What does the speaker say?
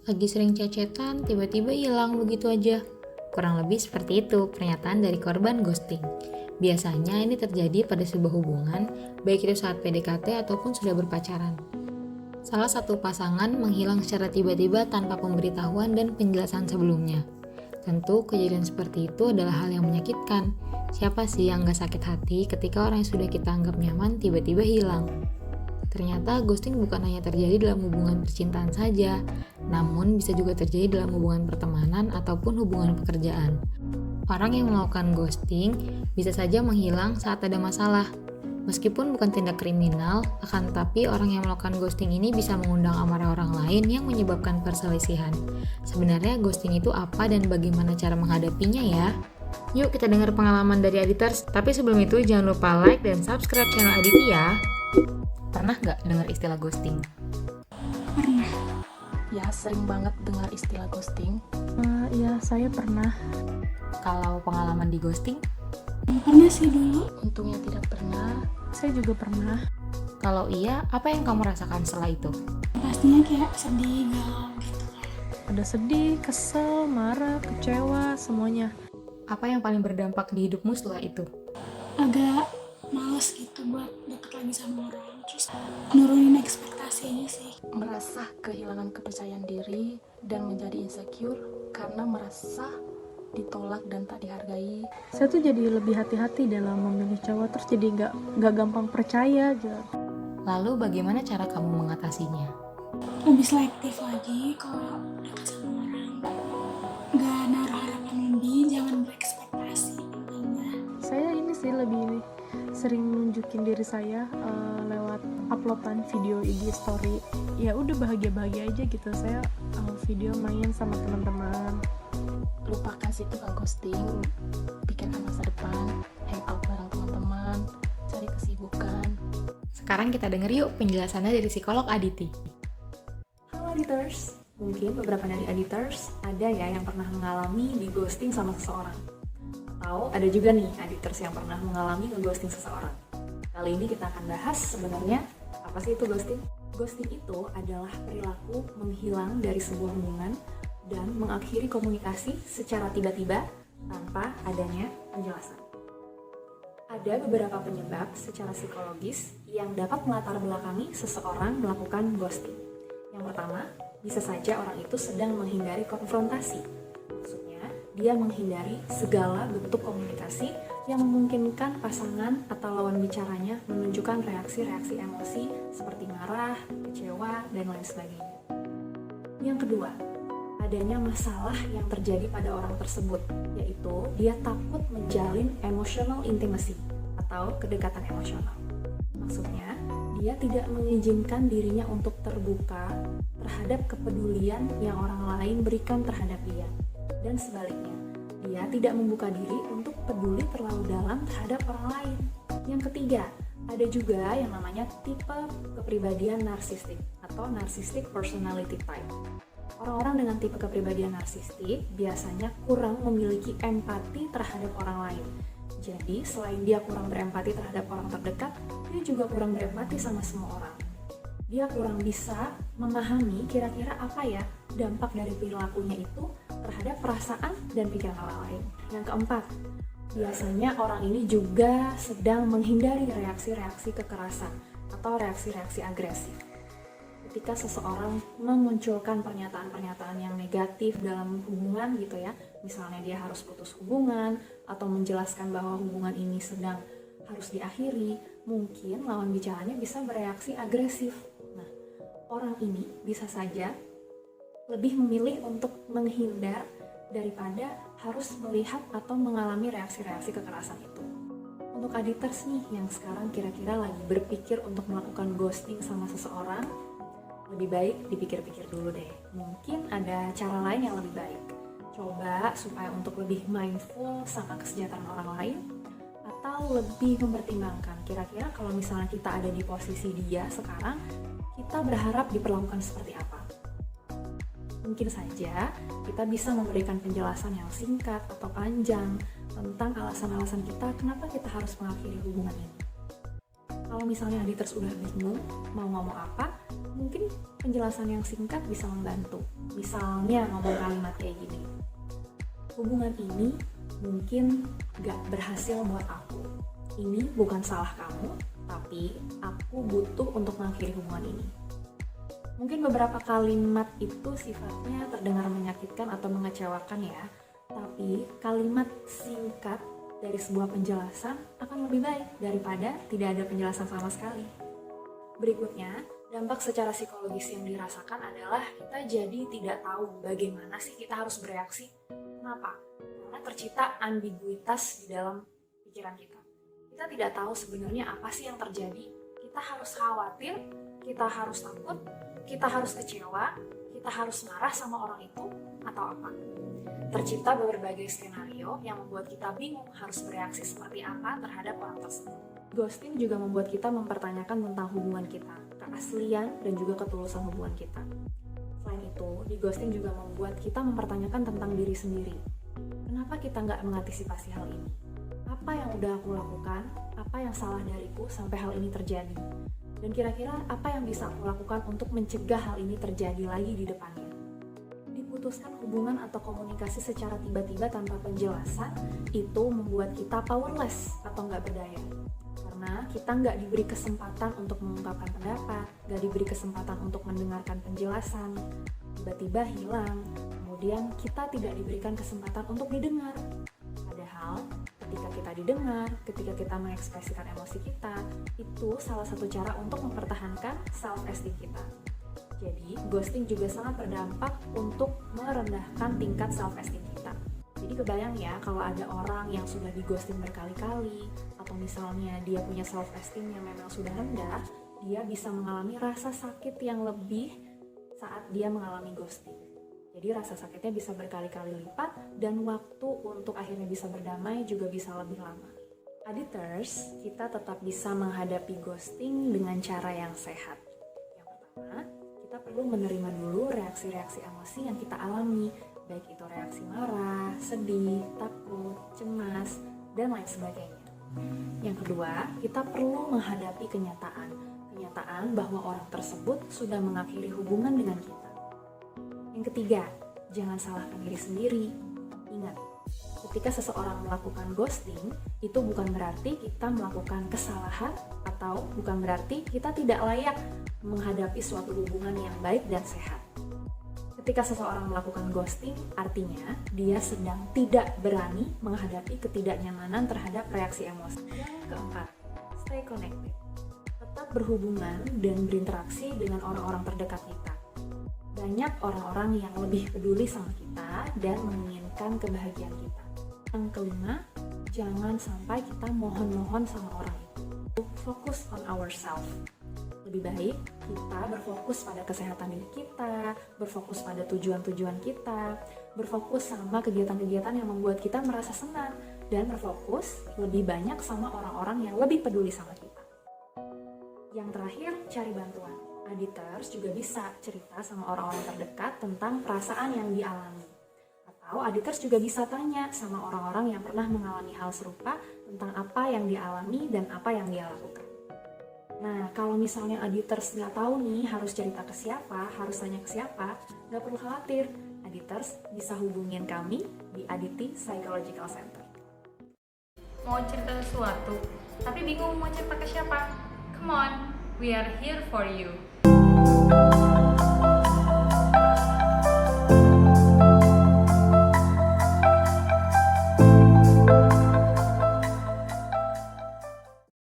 Lagi sering cecetan, tiba-tiba hilang begitu aja. Kurang lebih seperti itu pernyataan dari korban ghosting. Biasanya ini terjadi pada sebuah hubungan, baik itu saat PDKT ataupun sudah berpacaran. Salah satu pasangan menghilang secara tiba-tiba tanpa pemberitahuan dan penjelasan sebelumnya. Tentu kejadian seperti itu adalah hal yang menyakitkan. Siapa sih yang gak sakit hati ketika orang yang sudah kita anggap nyaman tiba-tiba hilang? Ternyata ghosting bukan hanya terjadi dalam hubungan percintaan saja, namun bisa juga terjadi dalam hubungan pertemanan ataupun hubungan pekerjaan. Orang yang melakukan ghosting bisa saja menghilang saat ada masalah. Meskipun bukan tindak kriminal, akan tetapi orang yang melakukan ghosting ini bisa mengundang amarah orang lain yang menyebabkan perselisihan. Sebenarnya ghosting itu apa dan bagaimana cara menghadapinya ya? Yuk kita dengar pengalaman dari Aditers, tapi sebelum itu jangan lupa like dan subscribe channel Aditi ya. Pernah gak dengar istilah ghosting? Pernah. Ya, sering banget dengar istilah ghosting. Ya, saya pernah. Kalau pengalaman di ghosting? Pernah sih dulu. Untungnya tidak pernah. Saya juga pernah. Kalau iya, apa yang kamu rasakan setelah itu? Pastinya kayak sedih, galau gitu. Ada sedih, kesel, marah, kecewa, semuanya. Apa yang paling berdampak di hidupmu setelah itu? Agak males gitu buat deket lagi sama orang. Terus nurunin ekspektasinya sih. Merasa kehilangan kepercayaan diri dan menjadi insecure karena merasa ditolak dan tak dihargai. Saya tuh jadi lebih hati-hati dalam memilih cowok, terus jadi gak gampang percaya gitu. Lalu bagaimana cara kamu mengatasinya? Lebih selektif lagi kalau dekat sama orang. Gak naruh harapan lebih, jangan berekspektasi intinya. Saya ini sih lebih sering nunjukin diri saya lewat uploadan video IG story. Ya udah bahagia-bahagia aja gitu. Saya video main sama teman-teman. Lupakan si tukang ghosting, pikirkan masa depan, hangout bareng teman-teman, cari kesibukan. Sekarang kita denger yuk penjelasannya dari psikolog Aditi. Halo Aditers, mungkin beberapa dari Aditers ada ya yang pernah mengalami di ghosting sama seseorang. Atau ada juga nih Aditers yang pernah mengalami nge-ghosting seseorang. Kali ini kita akan bahas sebenarnya apa sih itu ghosting? Ghosting itu adalah perilaku menghilang dari sebuah hubungan dan mengakhiri komunikasi secara tiba-tiba tanpa adanya penjelasan. Ada beberapa penyebab secara psikologis yang dapat melatar belakangi seseorang melakukan ghosting. Yang pertama, bisa saja orang itu sedang menghindari konfrontasi. Maksudnya, dia menghindari segala bentuk komunikasi yang memungkinkan pasangan atau lawan bicaranya menunjukkan reaksi-reaksi emosi seperti marah, kecewa, dan lain sebagainya. Yang kedua, adanya masalah yang terjadi pada orang tersebut, yaitu dia takut menjalin emotional intimacy atau kedekatan emosional. Maksudnya, dia tidak mengizinkan dirinya untuk terbuka terhadap kepedulian yang orang lain berikan terhadap dia. Dan sebaliknya, dia tidak membuka diri untuk peduli terlalu dalam terhadap orang lain. Yang ketiga, ada juga yang namanya tipe kepribadian narsistik atau narcissistic personality type. Orang-orang dengan tipe kepribadian narsistik biasanya kurang memiliki empati terhadap orang lain. Jadi, selain dia kurang berempati terhadap orang terdekat, dia juga kurang berempati sama semua orang. Dia kurang bisa memahami kira-kira apa ya dampak dari perilakunya itu terhadap perasaan dan pikiran orang lain. Yang keempat, biasanya orang ini juga sedang menghindari reaksi-reaksi kekerasan atau reaksi-reaksi agresif. Ketika seseorang memunculkan pernyataan-pernyataan yang negatif dalam hubungan gitu ya, misalnya dia harus putus hubungan atau menjelaskan bahwa hubungan ini sedang harus diakhiri, mungkin lawan bicaranya bisa bereaksi agresif. Nah, orang ini bisa saja lebih memilih untuk menghindar daripada harus melihat atau mengalami reaksi-reaksi kekerasan itu. Untuk Aditers nih yang sekarang kira-kira lagi berpikir untuk melakukan ghosting sama seseorang, lebih baik dipikir-pikir dulu deh. Mungkin ada cara lain yang lebih baik. Coba supaya untuk lebih mindful sama kesejahteraan orang lain, atau lebih mempertimbangkan kira-kira kalau misalnya kita ada di posisi dia sekarang, kita berharap diperlakukan seperti apa. Mungkin saja kita bisa memberikan penjelasan yang singkat atau panjang tentang alasan-alasan kita kenapa kita harus mengakhiri hubungan ini. Kalau misalnya editors udah bingung mau ngomong apa, mungkin penjelasan yang singkat bisa membantu. Misalnya ngomong kalimat kayak gini, hubungan ini mungkin gak berhasil buat aku. Ini bukan salah kamu, tapi aku butuh untuk mengakhiri hubungan ini. Mungkin beberapa kalimat itu sifatnya terdengar menyakitkan atau mengecewakan ya, tapi kalimat singkat dari sebuah penjelasan akan lebih baik daripada tidak ada penjelasan sama sekali. Berikutnya, dampak secara psikologis yang dirasakan adalah kita jadi tidak tahu bagaimana sih kita harus bereaksi. Kenapa? Karena tercipta ambiguitas di dalam pikiran kita. Kita tidak tahu sebenarnya apa sih yang terjadi. Kita harus khawatir, kita harus takut, kita harus kecewa, kita harus marah sama orang itu, atau apa. Tercipta berbagai skenario yang membuat kita bingung harus bereaksi seperti apa terhadap orang tersebut. Ghosting juga membuat kita mempertanyakan tentang hubungan kita, keaslian dan juga ketulusan hubungan kita. Selain itu, di ghosting juga membuat kita mempertanyakan tentang diri sendiri. Kenapa kita nggak mengantisipasi hal ini? Apa yang udah aku lakukan? Apa yang salah dariku sampai hal ini terjadi? Dan kira-kira apa yang bisa aku lakukan untuk mencegah hal ini terjadi lagi di depannya? Diputuskan hubungan atau komunikasi secara tiba-tiba tanpa penjelasan itu membuat kita powerless atau nggak berdaya. Karena kita nggak diberi kesempatan untuk mengungkapkan pendapat, nggak diberi kesempatan untuk mendengarkan penjelasan, tiba-tiba hilang, kemudian kita tidak diberikan kesempatan untuk didengar. Padahal ketika kita didengar, ketika kita mengekspresikan emosi kita, itu salah satu cara untuk mempertahankan self-esteem kita. Jadi, ghosting juga sangat berdampak untuk merendahkan tingkat self-esteem kita. Jadi kebayang ya kalau ada orang yang sudah di ghosting berkali-kali, atau misalnya dia punya self-esteem yang memang sudah rendah, dia bisa mengalami rasa sakit yang lebih saat dia mengalami ghosting. Jadi rasa sakitnya bisa berkali-kali lipat dan waktu untuk akhirnya bisa berdamai juga bisa lebih lama. Editors, kita tetap bisa menghadapi ghosting dengan cara yang sehat. Yang pertama, kita perlu menerima dulu reaksi-reaksi emosi yang kita alami, baik itu reaksi marah, sedih, takut, cemas, dan lain sebagainya. Yang kedua, kita perlu menghadapi kenyataan bahwa orang tersebut sudah mengakhiri hubungan dengan kita. Yang ketiga, jangan salahkan diri sendiri. Ingat, ketika seseorang melakukan ghosting, itu bukan berarti kita melakukan kesalahan atau bukan berarti kita tidak layak menghadapi suatu hubungan yang baik dan sehat. Ketika seseorang melakukan ghosting, artinya dia sedang tidak berani menghadapi ketidaknyamanan terhadap reaksi emosi. Yang keempat, stay connected. Tetap berhubungan dan berinteraksi dengan orang-orang terdekat kita. Banyak orang-orang yang lebih peduli sama kita dan menginginkan kebahagiaan kita. Yang kelima, jangan sampai kita mohon-mohon sama orang itu. Fokus on ourselves. Lebih baik kita berfokus pada kesehatan diri kita, berfokus pada tujuan-tujuan kita, berfokus sama kegiatan-kegiatan yang membuat kita merasa senang, dan berfokus lebih banyak sama orang-orang yang lebih peduli sama kita. Yang terakhir, cari bantuan. Editors juga bisa cerita sama orang-orang terdekat tentang perasaan yang dialami. Atau editors juga bisa tanya sama orang-orang yang pernah mengalami hal serupa tentang apa yang dialami dan apa yang dia lakukan. Nah, kalau misalnya editors nggak tahu nih harus cerita ke siapa, harus tanya ke siapa, nggak perlu khawatir. Editors bisa hubungin kami di Aditi Psychological Center. Mau cerita sesuatu, tapi bingung mau cerita ke siapa? Come on, we are here for you.